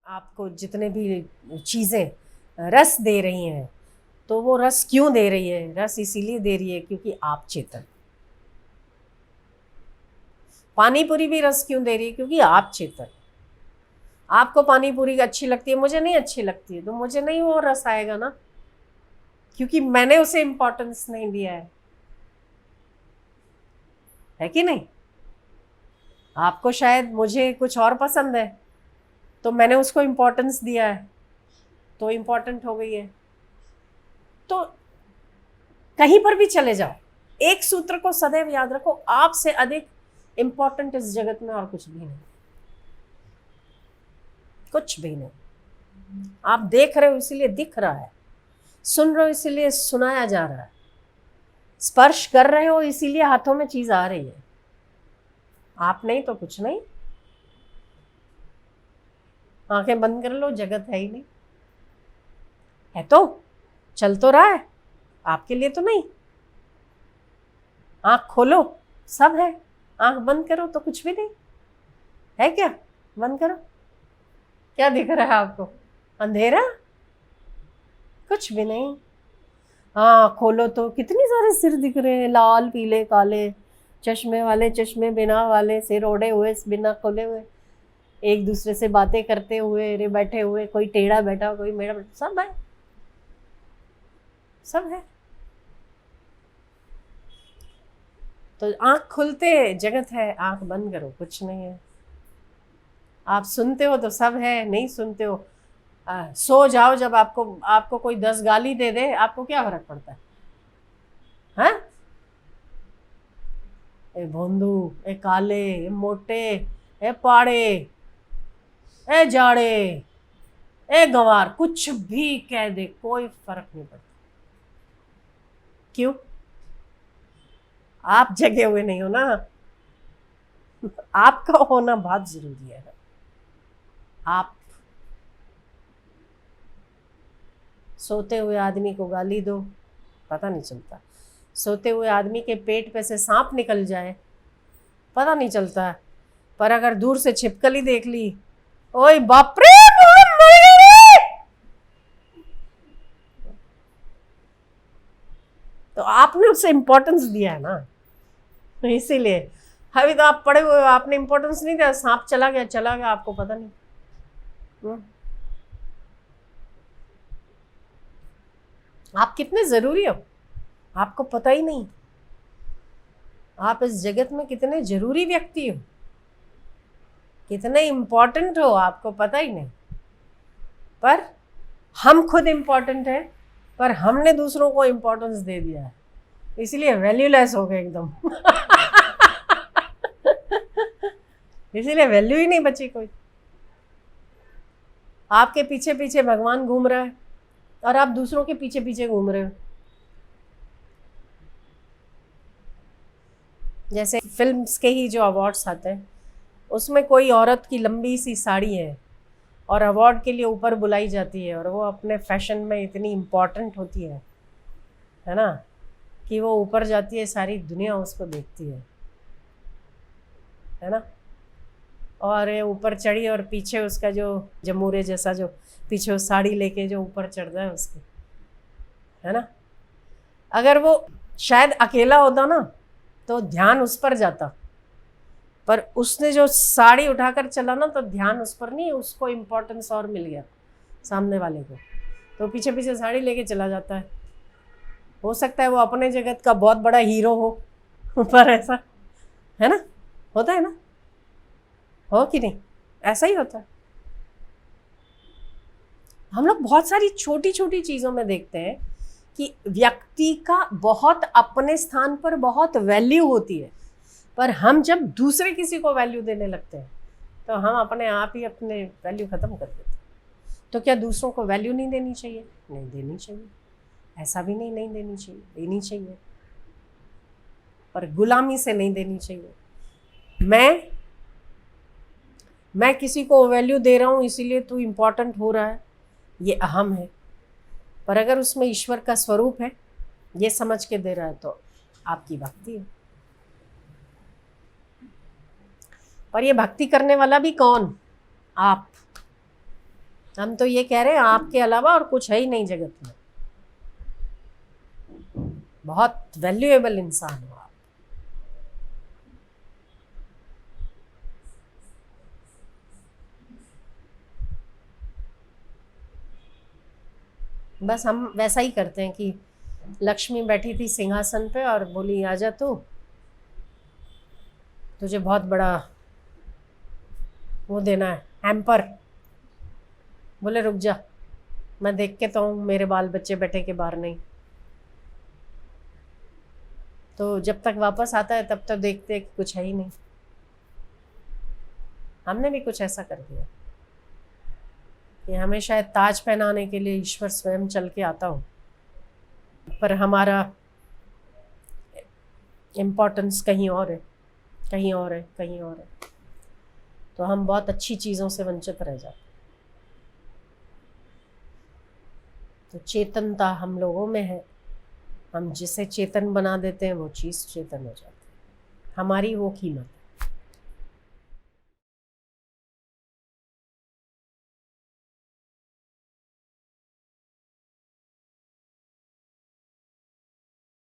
आपको जितने भी चीज़ें रस दे रही हैं, तो वो रस क्यों दे रही है? रस इसीलिए दे रही है क्योंकि आप चेतन। पानी पूरी भी रस क्यों दे रही है? क्योंकि आप चेतन। आपको पानी पूरी अच्छी लगती है, मुझे नहीं अच्छी लगती है, तो मुझे नहीं वो रस आएगा ना, क्योंकि मैंने उसे इम्पोर्टेंस नहीं दिया है कि नहीं? आपको शायद मुझे कुछ और पसंद है, तो मैंने उसको इम्पोर्टेंस दिया है, तो इम्पोर्टेंट हो गई है। तो कहीं पर भी चले जाओ, एक सूत्र को सदैव याद रखो, आपसे अधिक इंपॉर्टेंट इस जगत में और कुछ भी नहीं, कुछ भी नहीं। आप देख रहे हो इसीलिए दिख रहा है, सुन रहे हो इसीलिए सुनाया जा रहा है, स्पर्श कर रहे हो इसीलिए हाथों में चीज आ रही है। आप नहीं तो कुछ नहीं। आंखें बंद कर लो, जगत है ही नहीं। है तो चल तो रहा है, आपके लिए तो नहीं। आंख खोलो, सब है। आंख बंद करो तो कुछ भी नहीं है। क्या बंद करो, क्या दिख रहा है आपको? अंधेरा, कुछ भी नहीं। हाँ खोलो तो कितने सारे सिर दिख रहे हैं, लाल पीले काले, चश्मे वाले, चश्मे बिना वाले, सिर ओढ़े हुए बिना खोले हुए, एक दूसरे से बातें करते हुए, रे बैठे हुए, कोई टेढ़ा बैठा, कोई मेढ़ा बैठा, सब है, सब है। तो आंख खुलते जगत है, आंख बंद करो कुछ नहीं है। आप सुनते हो तो सब है, नहीं सुनते हो सो जाओ। जब आपको कोई 10 गाली दे दे, आपको क्या फर्क पड़ता है? हाँ, ए भोंदू, ए काले, ए मोटे, ए पाड़े, ए जाड़े, ए गंवार, कुछ भी कह दे, कोई फर्क नहीं पड़ता। क्यों? आप जगे हुए नहीं हो ना। आपका होना बहुत जरूरी है। आप सोते हुए आदमी को गाली दो, पता नहीं चलता। सोते हुए आदमी के पेट पे से सांप निकल जाए, पता नहीं चलता। पर अगर दूर से छिपकली देख ली, ओए बाप रे, तो आपने उसे इंपॉर्टेंस दिया है ना, तो इसीलिए। अभी तो आप पड़े हुए, आपने इंपॉर्टेंस नहीं दिया, सांप चला गया, चला गया, आपको पता नहीं। आप कितने जरूरी हो, आपको पता ही नहीं। आप इस जगत में कितने जरूरी व्यक्ति हो, कितने इंपॉर्टेंट हो, आपको पता ही नहीं। पर हम खुद इंपॉर्टेंट हैं, पर हमने दूसरों को इंपॉर्टेंस दे दिया है, इसलिए वैल्यूलेस हो गए एकदम। इसीलिए वैल्यू ही नहीं बची कोई। आपके पीछे पीछे भगवान घूम रहा है और आप दूसरों के पीछे पीछे घूम रहे हो। जैसे फिल्म्स के ही जो अवार्ड्स आते हैं, उसमें कोई औरत की लंबी सी साड़ी है और अवार्ड के लिए ऊपर बुलाई जाती है, और वो अपने फैशन में इतनी इम्पोर्टेंट होती है ना, कि वो ऊपर जाती है, सारी दुनिया उसको देखती है ना। और ऊपर चढ़ी और पीछे उसका जो जमूरे जैसा जो पीछे वो साड़ी लेके जो ऊपर चढ़ता है उसके, है ना। अगर वो शायद अकेला होता ना, तो ध्यान उस पर जाता, पर उसने जो साड़ी उठाकर चला ना, तो ध्यान उस पर नहीं, उसको इम्पोर्टेंस और मिल गया सामने वाले को, तो पीछे पीछे साड़ी लेके चला जाता है। हो सकता है वो अपने जगत का बहुत बड़ा हीरो हो, पर ऐसा है ना, होता है ना, हो कि नहीं? ऐसा ही होता है। हम लोग बहुत सारी छोटी छोटी चीज़ों में देखते हैं कि व्यक्ति का बहुत अपने स्थान पर बहुत वैल्यू होती है, पर हम जब दूसरे किसी को वैल्यू देने लगते हैं, तो हम अपने आप ही अपने वैल्यू ख़त्म कर देते हैं। तो क्या दूसरों को वैल्यू नहीं देनी चाहिए? नहीं देनी चाहिए। ऐसा भी नहीं नहीं देनी चाहिए, देनी चाहिए, पर गुलामी से नहीं देनी चाहिए। मैं किसी को वैल्यू दे रहा हूँ इसीलिए तू इम्पोर्टेंट हो रहा है, ये अहम है। पर अगर उसमें ईश्वर का स्वरूप है, ये समझ के दे रहा है, तो आपकी भक्ति है। पर ये भक्ति करने वाला भी कौन? आप। हम तो ये कह रहे हैं आपके अलावा और कुछ है ही नहीं जगत में, बहुत वैल्यूएबल इंसान हो आप। बस हम वैसा ही करते हैं कि लक्ष्मी बैठी थी सिंहासन पे और बोली आजा तू, तुझे बहुत बड़ा वो देना है, हैम्पर। बोले रुक जा, मैं देख के तो हूँ मेरे बाल बच्चे बैठे के बाहर नहीं। तो जब तक वापस आता है तब तक देखते हैं कि कुछ है ही नहीं। हमने भी कुछ ऐसा कर दिया कि हमें शायद ताज पहनाने के लिए ईश्वर स्वयं चल के आता हो, पर हमारा इम्पोर्टेंस कहीं और है, कहीं और है, कहीं और है। तो हम बहुत अच्छी चीज़ों से वंचित रह जाते। तो चेतनता हम लोगों में है, हम जिसे चेतन बना देते हैं वो चीज़ चेतन हो जाती है। हमारी वो कीमत है।